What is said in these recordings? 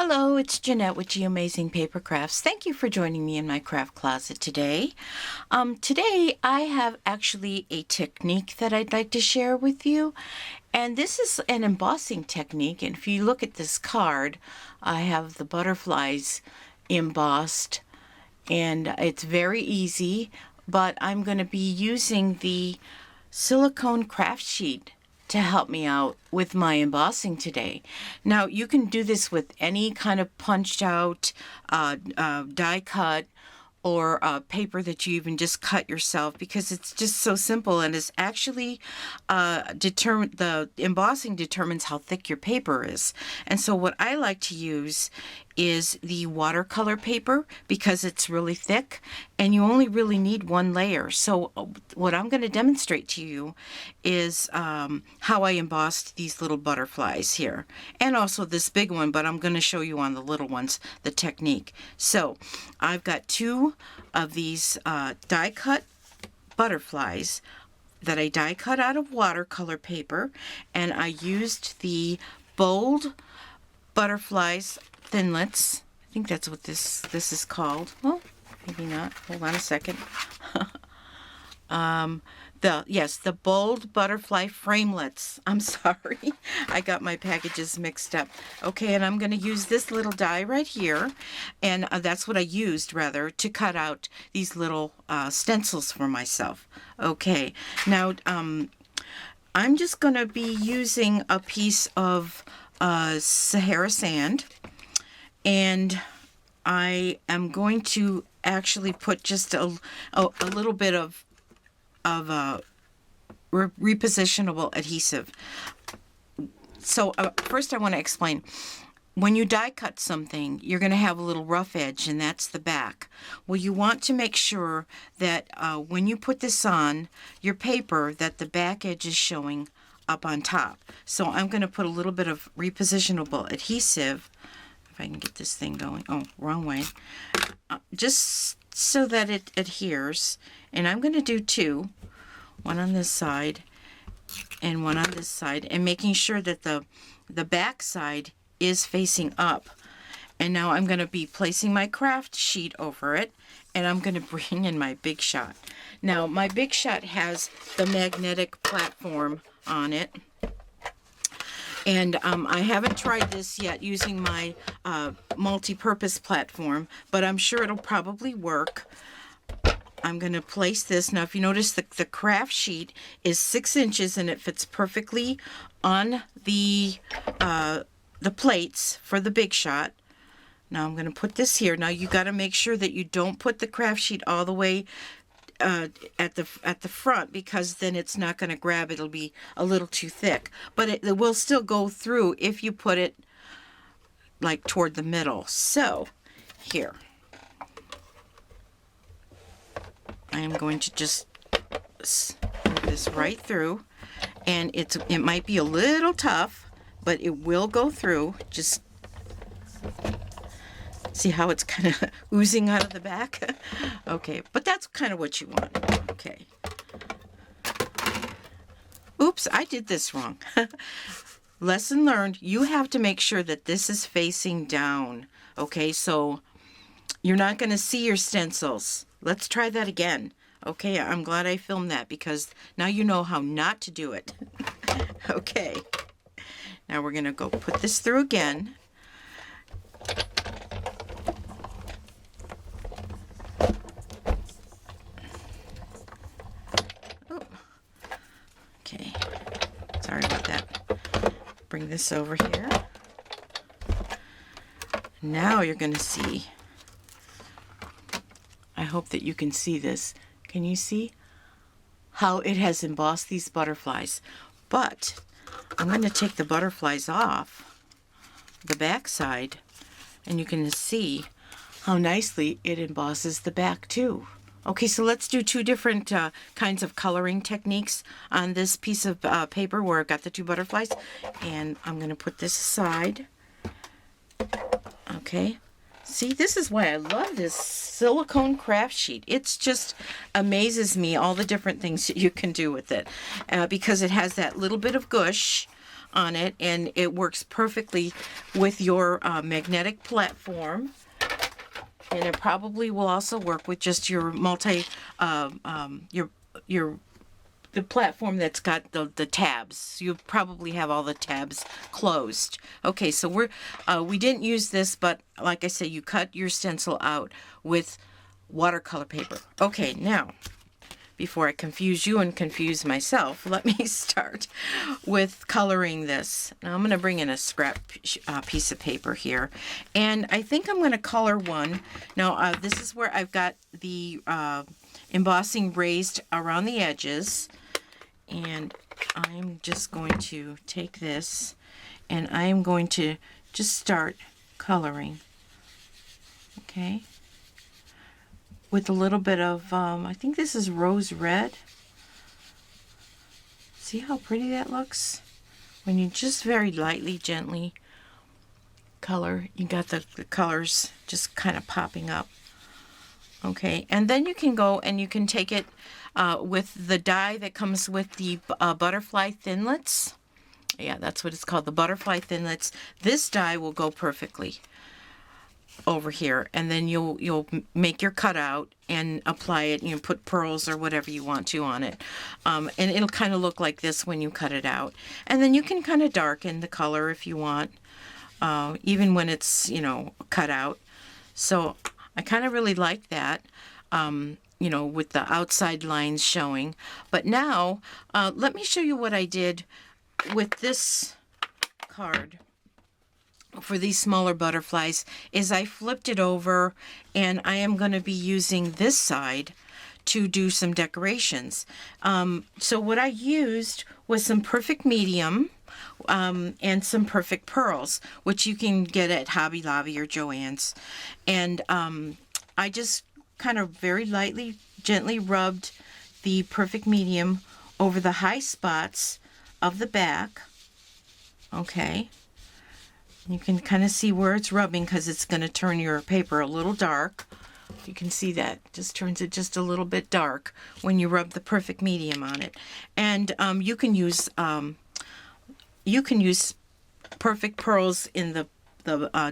Hello, it's Jeanette with Amazing Paper Crafts. Thank you for joining me in my craft closet today. Today I have actually a technique that I'd like to share with you. And this is an embossing technique. And if you look at this card, I have the butterflies embossed. And it's very easy, but I'm going to be using the silicone craft sheet to help me out with my embossing today. Now you can do this with any kind of punched out die cut or paper that you even just cut yourself, because it's just so simple, and it's actually the embossing determines how thick your paper is. And so what I like to use is the watercolor paper because it's really thick and you only really need one layer. So what I'm going to demonstrate to you is how I embossed these little butterflies here, and also this big one, but I'm going to show you on the little ones the technique. So I've got two of these die cut butterflies that I die cut out of watercolor paper, and I used the bold butterflies Framelits. I think that's what this is called. Well, maybe not. Hold on a second. The bold butterfly framelits. I'm sorry. I got my packages mixed up. Okay, and I'm going to use this little die right here, and that's what I used, rather, to cut out these little stencils for myself. Okay, now I'm just going to be using a piece of Sahara sand, and I am going to actually put just a little bit of repositionable adhesive. So first I want to explain. When you die cut something, you're going to have a little rough edge, and that's the back. Well, you want to make sure that when you put this on your paper, that the back edge is showing up on top. So I'm going to put a little bit of repositionable adhesive, if I can get this thing going. Oh, wrong way. Just so that it adheres. And I'm going to do two. One on this side and one on this side, and making sure that the back side is facing up. And now I'm going to be placing my craft sheet over it, and I'm going to bring in my Big Shot. Now my Big Shot has the magnetic platform on it, and I haven't tried this yet using my multi-purpose platform, but I'm sure it'll probably work. I'm going to place this. Now, if you notice, the craft sheet is 6 inches, and it fits perfectly on the plates for the Big Shot. Now I'm going to put this here. Now you got to make sure that you don't put the craft sheet all the way at the front, because then it's not going to grab. It'll be a little too thick, but it will still go through if you put it like toward the middle. So here, I am going to just move this right through, and it might be a little tough, but it will go through. Just see how it's kind of oozing out of the back? Okay, but that's kind of what you want. Okay. Oops, I did this wrong. Lesson learned, you have to make sure that this is facing down. Okay, so you're not going to see your stencils. Let's try that again. Okay, I'm glad I filmed that, because now you know how not to do it. Okay, now we're going to go put this through again. Oh. Okay, sorry about that. Bring this over here. Now you're going to see. I hope that you can see this. Can you see how it has embossed these butterflies? But I'm going to take the butterflies off the back side, and you can see how nicely it embosses the back too. Okay, so let's do two different kinds of coloring techniques on this piece of paper where I've got the two butterflies. And I'm going to put this aside. Okay. See, this is why I love this silicone craft sheet. It's just amazes me all the different things that you can do with it, because it has that little bit of gush on it, and it works perfectly with your magnetic platform. And it probably will also work with just your the platform that's got the tabs. You probably have all the tabs closed. Okay, so we didn't use this, but like I said, you cut your stencil out with watercolor paper. Okay, now, before I confuse you and confuse myself, let me start with coloring this. Now I'm going to bring in a scrap piece of paper here, and I think I'm going to color one. Now this is where I've got the embossing raised around the edges, and I'm just going to take this and I am going to just start coloring, okay, with a little bit of, I think this is rose red. See how pretty that looks? When you just very lightly, gently color, you got the colors just kind of popping up. Okay, and then you can go and you can take it with the die that comes with the butterfly thinlits. Yeah, that's what it's called, the butterfly thinlits. This die will go perfectly over here, and then you'll make your cutout and apply it. You know, put pearls or whatever you want to on it, and it'll kind of look like this when you cut it out. And then you can kind of darken the color if you want, even when it's, you know, cut out. So I kind of really like that, you know, with the outside lines showing. But now let me show you what I did with this card for these smaller butterflies. Is I flipped it over, and I am going to be using this side to do some decorations. So what I used was some perfect medium and some perfect pearls, which you can get at Hobby Lobby or Joann's. And I just kind of very lightly, gently rubbed the perfect medium over the high spots of the back. Okay. You can kind of see where it's rubbing because it's going to turn your paper a little dark. You can see that just turns it just a little bit dark when you rub the perfect medium on it. And you can use perfect pearls in the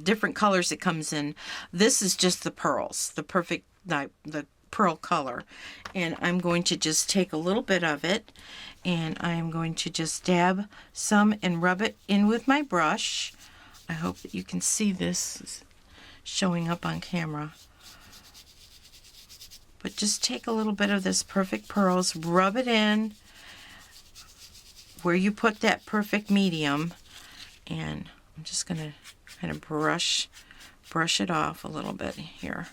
different colors it comes in. This is just the pearls, the perfect the pearl color. And I'm going to just take a little bit of it, and I'm going to just dab some and rub it in with my brush. I hope that you can see this showing up on camera. But just take a little bit of this perfect pearls, rub it in where you put that perfect medium, and I'm just going to kind of brush it off a little bit here.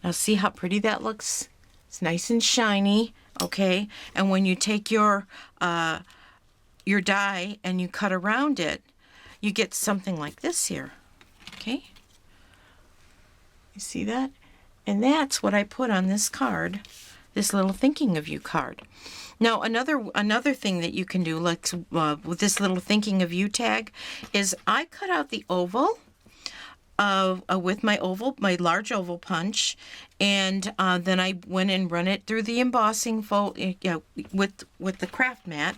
Now see how pretty that looks? It's nice and shiny, okay? And when you take your die and you cut around it, you get something like this here, okay? You see that? And that's what I put on this card, this little thinking of you card. Now another thing that you can do, like with this little thinking of you tag, is I cut out the oval with my large oval punch, and then I went and run it through the embossing fold, with the craft mat.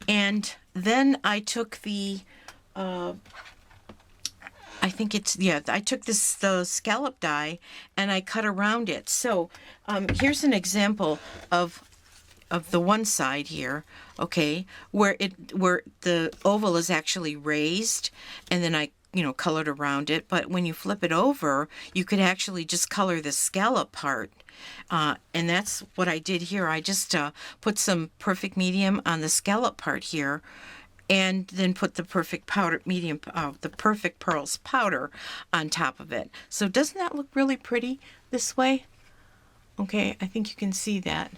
And then I took the, I took the scallop die and I cut around it. So here's an example of the one side here, okay, where the oval is actually raised, and then I colored around it. But when you flip it over, you could actually just color the scallop part. And that's what I did here. I just put some perfect medium on the scallop part here, and then put the perfect the perfect pearls powder on top of it. So doesn't that look really pretty this way? Okay, I think you can see that.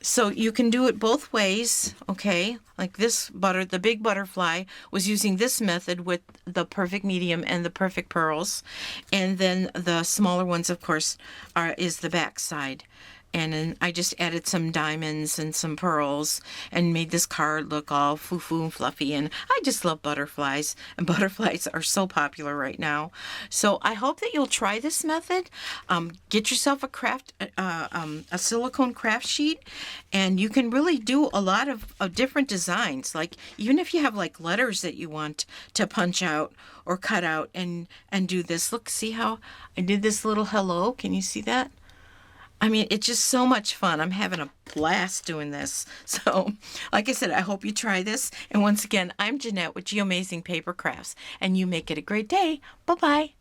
So you can do it both ways, okay? Like this the big butterfly was using this method with the perfect medium and the perfect pearls. And then the smaller ones, of course, is the back side. And then I just added some diamonds and some pearls and made this card look all foo-foo and fluffy. And I just love butterflies, and butterflies are so popular right now. So I hope that you'll try this method. Get yourself a silicone craft sheet, and you can really do a lot of different designs. Like even if you have like letters that you want to punch out or cut out and do this. Look, see how I did this little hello? Can you see that? I mean, it's just so much fun. I'm having a blast doing this. So, like I said, I hope you try this. And once again, I'm Jeanette with Geomazing Paper Crafts, and you make it a great day. Bye-bye.